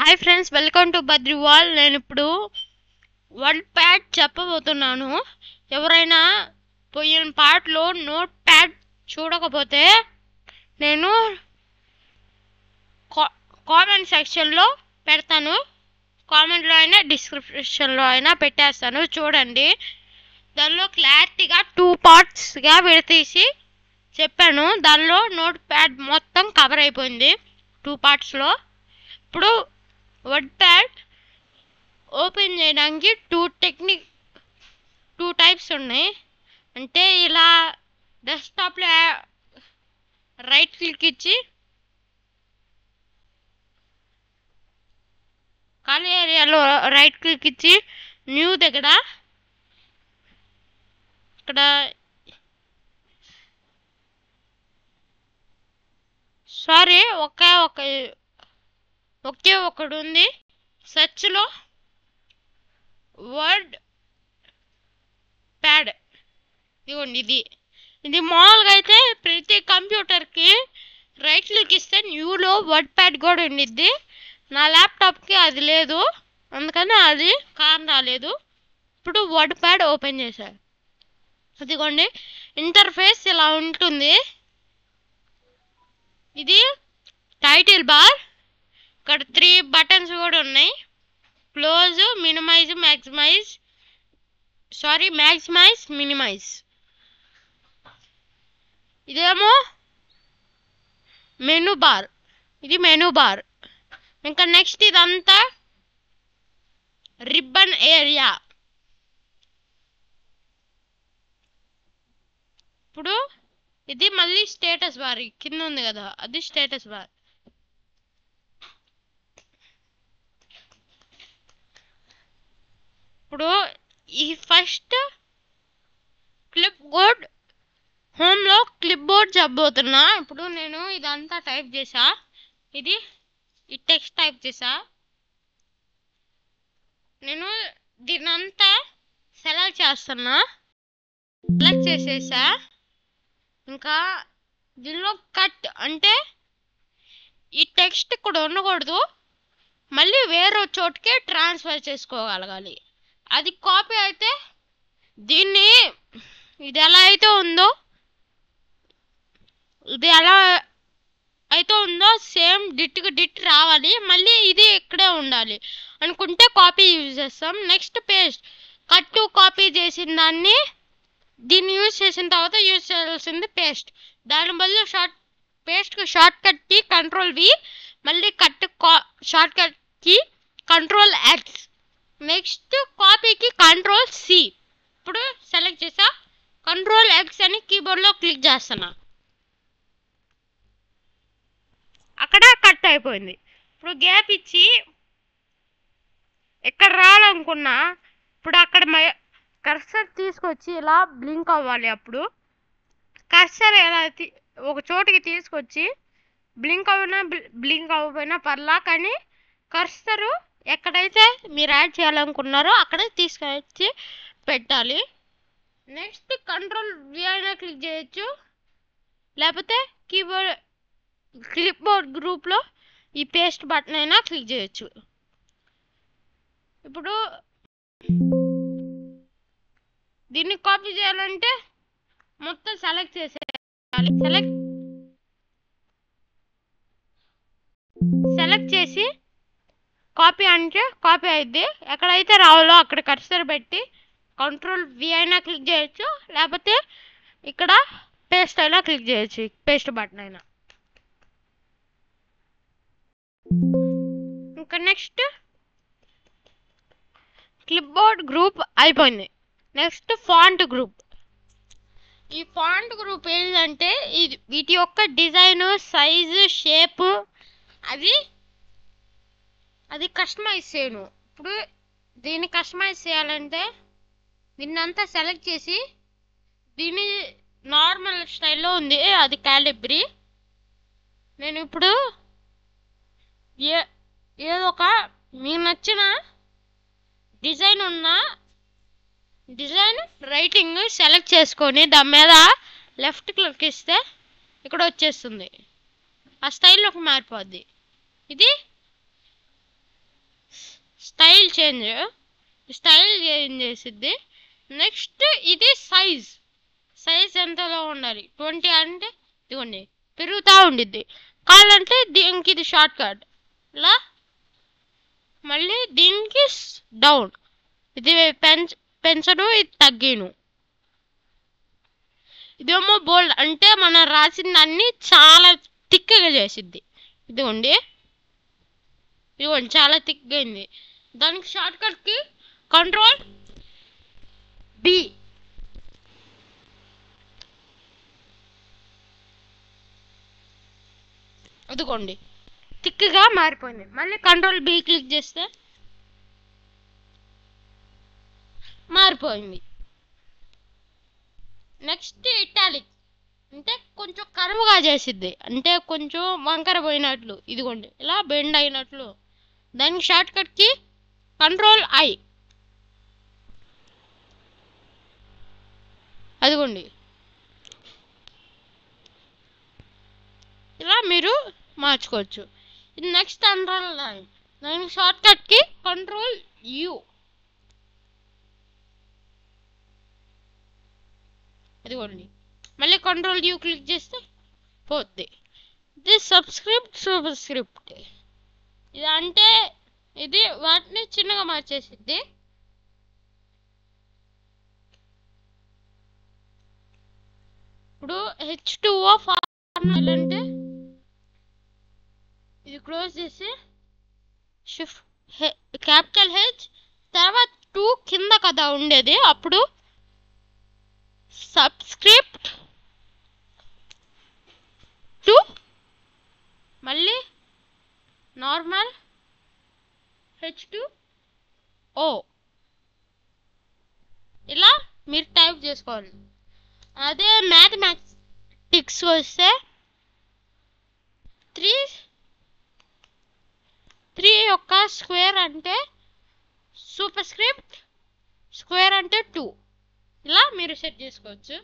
Hi friends, welcome to Badriwal. నేను ఇప్పుడు word pad చెప్పబోతున్నాను. ఎవరైనా పోయిన పార్ట్లో నోట్ ప్యాడ్ చూడకపోతే నేను కామెంట్ సెక్షన్లో పెడతాను. కామెంట్లో అయినా డిస్క్రిప్షన్లో అయినా పెట్టేస్తాను, చూడండి. దానిలో క్లారిటీగా 2 పార్ట్స్గా విడతీసి చెప్పాను. దానిలో నోట్ ప్యాడ్ మొత్తం కవర్ అయిపోయింది 2 పార్ట్స్లో. ఇప్పుడు వర్డ్ ప్యాడ్ ఓపెన్ చేయడానికి 2 టైప్స్ ఉన్నాయి. అంటే ఇలా డెస్క్టాప్లో రైట్ క్లిక్ ఇచ్చి ఖాళీ ఏరియాలో రైట్ క్లిక్ ఇచ్చి న్యూ దగ్గర ఇక్కడ ఒకే ఒకడు ఉంది. సెర్చ్లో వర్డ్ ప్యాడ్ ఇదిగోండి. ఇది మామూలుగా అయితే ప్రతి కంప్యూటర్కి రైట్ క్లిక్ ఇస్తే న్యూలో వర్డ్ ప్యాడ్ కూడా ఉండిద్ది. నా ల్యాప్టాప్కి అది లేదు, అందుకని అది రాలేదు. ఇప్పుడు వర్డ్ ప్యాడ్ ఓపెన్ చేశాను. అదిగోండి, ఇంటర్ఫేస్ ఇలా ఉంటుంది. ఇది టైటిల్ బార్. ఇక్కడ 3 బటన్స్ కూడా ఉన్నాయి. Close, minimise, maximise, minimise. ఇదేమో మెనూ బార్. ఇది మెనూ బార్. ఇంకా నెక్స్ట్ ఇదంతా రిబ్బన్ ఏరియా. ఇప్పుడు ఇది మళ్ళీ స్టేటస్ బార్. కింద ఉంది కదా, అది స్టేటస్ బార్. ఇప్పుడు ఈ ఫస్ట్ క్లిప్ బోర్డ్, హోమ్లో క్లిప్ బోర్డ్ చెప్పబోతున్నా. ఇప్పుడు నేను ఇదంతా టైప్ చేసా, ఈ టెక్స్ట్ టైప్ చేసా. నేను దీనంతా సెలెక్ట్ చేస్తున్నా. సెలెక్ట్ చేసేసా. ఇంకా దీనిలో కట్ అంటే ఈ టెక్స్ట్ ఇక్కడ ఉండకూడదు, మళ్ళీ వేరే చోటుకే ట్రాన్స్ఫర్ చేసుకోగలగాలి. అది కాపీ అయితే ఇది ఎలా అయితే ఉందో సేమ్ డిట్ రావాలి. మళ్ళీ ఇది ఇక్కడే ఉండాలి అనుకుంటే కాపీ యూజ్ చేస్తాం. Next paste. కట్ కాపీ చేసిన దీన్ని యూజ్ చేసిన తర్వాత యూజ్ చేయాల్సింది పేస్ట్. దాని బదులు పేస్ట్కి షార్ట్ కట్ కి Ctrl+V, మళ్ళీ షార్ట్ కట్ కి Ctrl+X, నెక్స్ట్ కాపీకి Ctrl+C. ఇప్పుడు సెలెక్ట్ చేసా, Ctrl+X అని కీబోర్డ్లో క్లిక్ చేస్తున్నా. అక్కడ కట్ అయిపోయింది. ఇప్పుడు గ్యాప్ ఇచ్చి ఎక్కడ రావాలనుకున్నా ఇప్పుడు అక్కడ కర్సర్ తీసుకొచ్చి ఇలా బ్లింక్ అవ్వాలి. అప్పుడు కర్సర్ ఎలా ఒక చోటికి తీసుకొచ్చి బ్లింక్ అవ్వకపోయినా పర్లా, కానీ కర్సరు ఎక్కడైతే మీరు యాడ్ చేయాలనుకున్నారో అక్కడ తీసుకొచ్చి పెట్టాలి. నెక్స్ట్ Ctrl+V అయినా క్లిక్ చేయొచ్చు, లేకపోతే క్లిప్ బోర్డ్ గ్రూప్లో ఈ పేస్ట్ బటన్ అయినా క్లిక్ చేయొచ్చు. ఇప్పుడు దీన్ని కాపీ చేయాలంటే మొత్తం సెలెక్ట్ చేసేయాలి. సెలెక్ట్ చేసి కాపీ అంటే కాపీ అయింది. ఎక్కడైతే రావాలో అక్కడ కర్సర్ పెట్టి Ctrl+V అయినా క్లిక్ చేయొచ్చు, లేకపోతే ఇక్కడ పేస్ట్ అయినా క్లిక్ చేయొచ్చు, పేస్ట్ బటన్ అయినా. ఇంకా నెక్స్ట్ క్లిప్ బోర్డ్ గ్రూప్ అయిపోయింది. Next font group. ఈ ఫాంట్ గ్రూప్ ఏంటంటే వీటి యొక్క డిజైన్, సైజు, షేప్ అది కస్టమైజ్ చేయను. ఇప్పుడు దీన్ని కస్టమైజ్ చేయాలంటే దీన్నంతా సెలెక్ట్ చేసి, దీని నార్మల్ స్టైల్లో ఉంది, అది క్యాలిబ్రీ. నేను ఇప్పుడు ఏదో ఒక మీకు నచ్చిన డిజైన్ రైటింగ్ సెలెక్ట్ చేసుకొని దాని మీద లెఫ్ట్ క్లిక్ ఇస్తే ఇక్కడ వచ్చేస్తుంది. ఆ స్టైల్లోకి మారిపోద్ది. ఇది స్టైల్ చేంజ్ చేసిద్ది. నెక్స్ట్ ఇది సైజ్ ఎంతలో ఉండాలి, 20 అంటే ఇదిగోండి పెరుగుతూ ఉండిద్ది. కావాలంటే దీనికి ఇది షార్ట్ కట్ ఇలా, మళ్ళీ దీనికి డౌన్, ఇది పెంచను ఇది తగ్గిను. ఇదేమో బోల్డ్ అంటే మనం రాసిన దాన్ని చాలా థిక్గా చేసిద్ది. ఇదిగోండి చాలా థిక్గా అయింది. దానికి షార్ట్ కట్కి Ctrl+B. అదిగోండి థిక్గా మారిపోయింది. మళ్ళీ Ctrl+B క్లిక్ చేస్తే మారిపోయింది. నెక్స్ట్ ఇటాలిక్ అంటే కొంచెం కరువుగా చేసిద్ది, అంటే కొంచెం వంకర పోయినట్లు, ఇదిగోండి ఇలా బెండ్ అయినట్లు. దానికి షార్ట్ కట్కి Ctrl+I. అదిగోండి ఇలా మీరు మార్చుకోవచ్చు. ఇది నెక్స్ట్ అండర్లైన్, దానికి షార్ట్ కట్కి Ctrl+U. అదిగోండి మళ్ళీ Ctrl+U క్లిక్ చేస్తే పోద్ది. ఇది సబ్స్క్రిప్ట్. ఇది అంటే ఇది వాటిని చిన్నగా మార్చేసిద్ది. ఇప్పుడు H2O ఫార్ములా అంటే ఇది క్లోజ్ చేసి క్యాపిటల్ H తర్వాత 2 కింద కదా ఉండేది, అప్పుడు సబ్స్క్రిప్ట్ 2 మళ్ళీ నార్మల్ H2O ఇలా మీరు టైప్ చేసుకోవాలి. అదే మ్యాథమెటిక్స్ వస్తే 3 యొక్క స్క్వేర్ అంటే సూపర్ స్క్రిప్ట్ స్క్వేర్ అంటే 2 ఇలా మీరు సెట్ చేసుకోవచ్చు.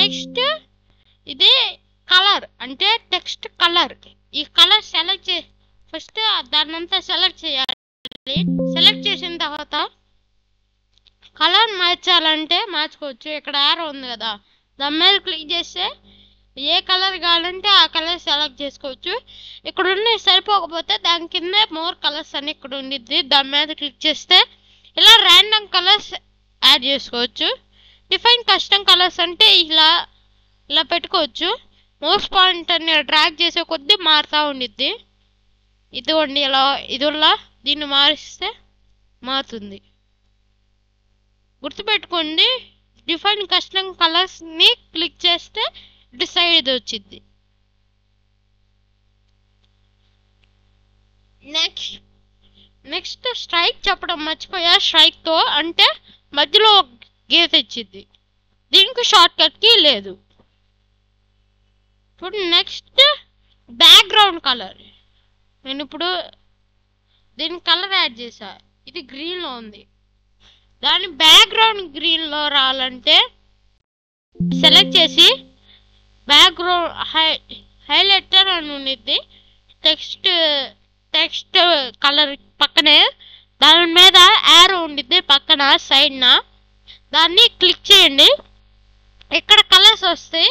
నెక్స్ట్ ఇది కలర్ అంటే టెక్స్ట్ కలర్. ఈ కలర్ సెలెక్ట్ ఫస్ట్ దాన్నంతా సెలెక్ట్ చేయాలి. సెలెక్ట్ చేసిన తర్వాత కలర్ మార్చాలంటే మార్చుకోవచ్చు. ఇక్కడ యారో ఉంది కదా, దాని మీద క్లిక్ చేస్తే ఏ కలర్ కావాలంటే ఆ కలర్ సెలెక్ట్ చేసుకోవచ్చు. ఇక్కడ ఉన్న సరిపోకపోతే దాని కింద మోర్ కలర్స్ అని ఇక్కడ ఉండిద్ది, దాని మీద క్లిక్ చేస్తే ఇలా ర్యాండమ్ కలర్స్ యాడ్ చేసుకోవచ్చు. డిఫైన్ కస్టమ్ కలర్స్ అంటే ఇలా పెట్టుకోవచ్చు. మౌస్ పాయింటర్ని డ్రాగ్ చేసే కొద్దీ మారుతూ ఉండిద్ది. ఇదిగోండి ఇలా దీన్ని మారిస్తే మారుతుంది. గుర్తుపెట్టుకోండి, డిఫైన్ కస్టమ్ కలర్స్ని క్లిక్ చేస్తే డిసైడ్ వచ్చింది. నెక్స్ట్ స్ట్రైక్ చెప్పడం మర్చిపోయా. స్ట్రైక్తో అంటే మధ్యలో గీత ఇచ్చింది, దీనికి షార్ట్ కట్కి లేదు. ఇప్పుడు నెక్స్ట్ బ్యాక్గ్రౌండ్ కలర్. నేను ఇప్పుడు దీనికి కలర్ యాడ్ చేసా, ఇది గ్రీన్లో ఉంది. దాని బ్యాక్గ్రౌండ్ గ్రీన్లో రావాలంటే సెలెక్ట్ చేసి బ్యాక్గ్రౌండ్ హైలైటర్ అని ఉండిద్ది, టెక్స్ట్ కలర్ పక్కనే దాని మీద యారో ఉండిద్ది పక్కన సైడ్న, దాన్ని క్లిక్ చేయండి. ఇక్కడ కలర్స్ వస్తాయి,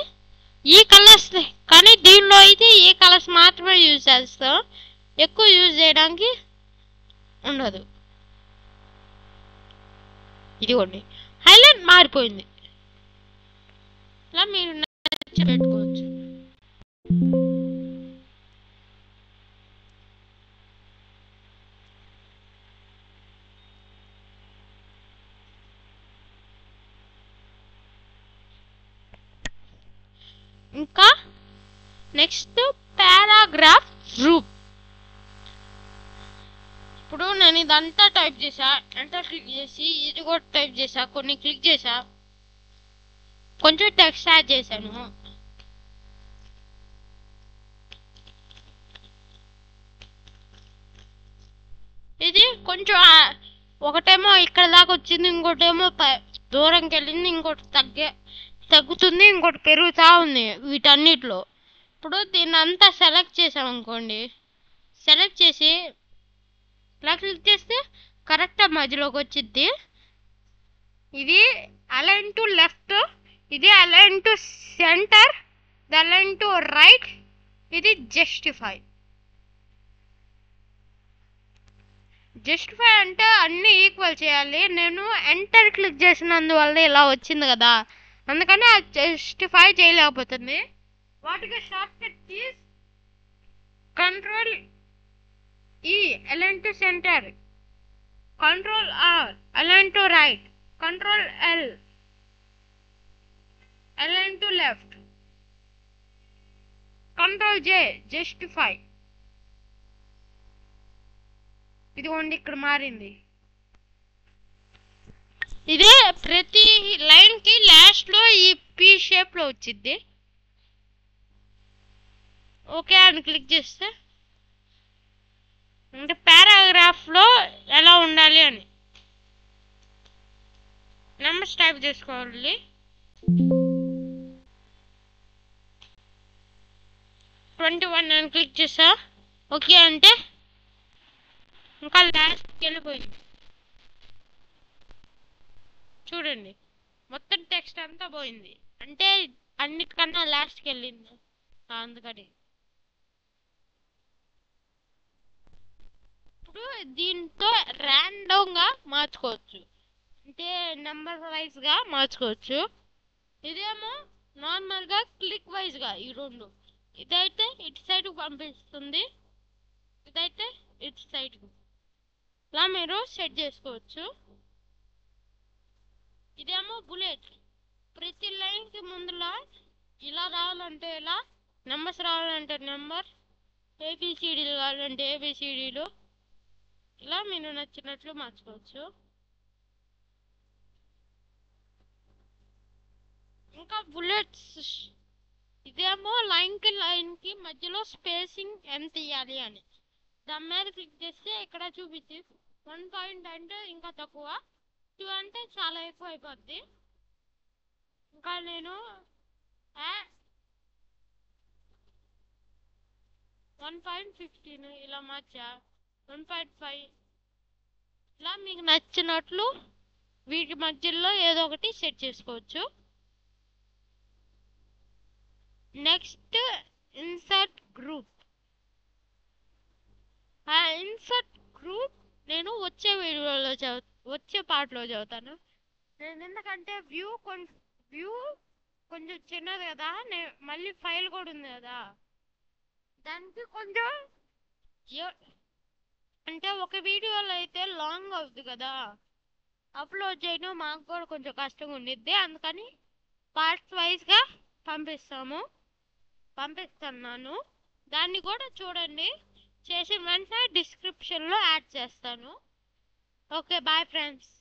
ఈ కలర్స్ కానీ దీనిలో అయితే ఈ కలర్స్ మాత్రమే యూజ్ చేస్తాం, ఎక్కువ యూజ్ చేయడానికి ఉండదు. ఇదిగోండి హైలైట్ మారిపోయింది. ఇలా మీరు పెట్టుకోవచ్చు. ఇంకా నెక్స్ట్ పారాగ్రాఫ్ గ్రూప్. ఇప్పుడు నేను ఇదంతా టైప్ చేసా, ఎంటర్ క్లిక్ చేసి ఇది కూడా టైప్ చేసా, కొన్ని క్లిక్ చేసా, కొంచెం టెక్స్ట్ యాడ్ చేశాను. ఇది కొంచెం ఒకటేమో ఇక్కడ దాకా వచ్చింది, ఇంకోటేమో దూరంకి వెళ్ళింది, ఇంకోటి తగ్గుతుంది, ఇంకోటి పెరుగుతూ ఉంది. వీటన్నిటిలో ఇప్పుడు దీన్ని అంతా సెలెక్ట్ చేసాం అనుకోండి, సెలెక్ట్ చేసి ఇలా క్లిక్ చేస్తే కరెక్ట్గా మధ్యలోకి వచ్చింది. ఇది అలైన్ టు లెఫ్ట్, ఇది అలైన్ టు సెంటర్, ఇది అలైన్ టు రైట్, ఇది జస్టిఫై. జస్టిఫై అంటే అన్ని ఈక్వల్ చేయాలి. నేను ఎంటర్ క్లిక్ చేసినందువల్ల ఇలా వచ్చింది కదా, అందుకని అది జస్టిఫై చేయలేకపోతుంది. వాటికి shortcut keys control E align to centre, control R align to right, control L align to left, control J justify. ఇదిగోండి ఇక్కడ మారింది. ఇదే ప్రతి లైన్ కి లాస్ట్ లో ఈ పీ షేప్ లో వచ్చింది. ఓకే అని క్లిక్ చేస్తే అంటే పారాగ్రాఫ్ లో ఎలా ఉండాలి అని నెంబర్స్ టైప్ చేసుకోవాలి. 21 అని క్లిక్ చేసా. ఓకే అంటే ఇంకా లాస్ట్కి వెళ్ళిపోయింది. చూడండి మొత్తం టెక్స్ట్ అంతా పోయింది, అంటే అన్నిటికన్నా లాస్ట్కి వెళ్ళింది అందుకని. ఇప్పుడు దీంతో ర్యాండమ్గా మార్చుకోవచ్చు, అంటే నెంబర్ వైజ్గా మార్చుకోవచ్చు. ఇదేమో నార్మల్గా క్లిక్ వైజ్గా ఈ రెండు. ఇదైతే ఇటు సైడ్కి పంపిస్తుంది, ఇదైతే ఇటు సైడ్కి. ఇలా మీరు సెట్ చేసుకోవచ్చు. ఇదేమో బుల్లెట్, ప్రతి లైన్కి ముందులా ఇలా రావాలంటే ఇలా, నెంబర్స్ రావాలంటే నెంబర్, ఏబిసిడీలు కావాలంటే ఏబిసిడీలు, ఇలా మీరు నచ్చినట్లు మార్చుకోవచ్చు. ఇంకా బుల్లెట్స్ ఇదేమో లైన్కి మధ్యలో స్పేసింగ్ ఎంత ఇవ్వాలి అని, దాని మీద క్లిక్ చేస్తే ఇక్కడ చూపించి 1 పాయింట్ అంటే ఇంకా తక్కువ, 2 అంటే చాలా ఎక్కువ అయిపోద్ది. ఇంకా నేను 1.15 ఇలా మార్చా, 1.5 ఇలా మీకు నచ్చినట్లు వీటి మధ్యలో ఏదో ఒకటి సెట్ చేసుకోవచ్చు. Next insert group. ఆ ఇన్సర్ట్ గ్రూప్ నేను వచ్చే వీడియోలో వచ్చే పార్ట్లో చదువుతాను. నేను ఎందుకంటే వ్యూ కొంచెం చిన్నది కదా, మళ్ళీ ఫైల్ కూడా ఉంది కదా, దానికి కొంచెం అంటే ఒక వీడియోలో అయితే లాంగ్ అవుతుంది కదా, అప్లోడ్ చేయడం మాకు కూడా కొంచెం కష్టంగా ఉండిద్ది. అందుకని పార్ట్స్ వైజ్గా పంపిస్తున్నాను. దాన్ని కూడా చూడండి, చేసిన వెంటనే డిస్క్రిప్షన్లో యాడ్ చేస్తాను. Okay bye friends.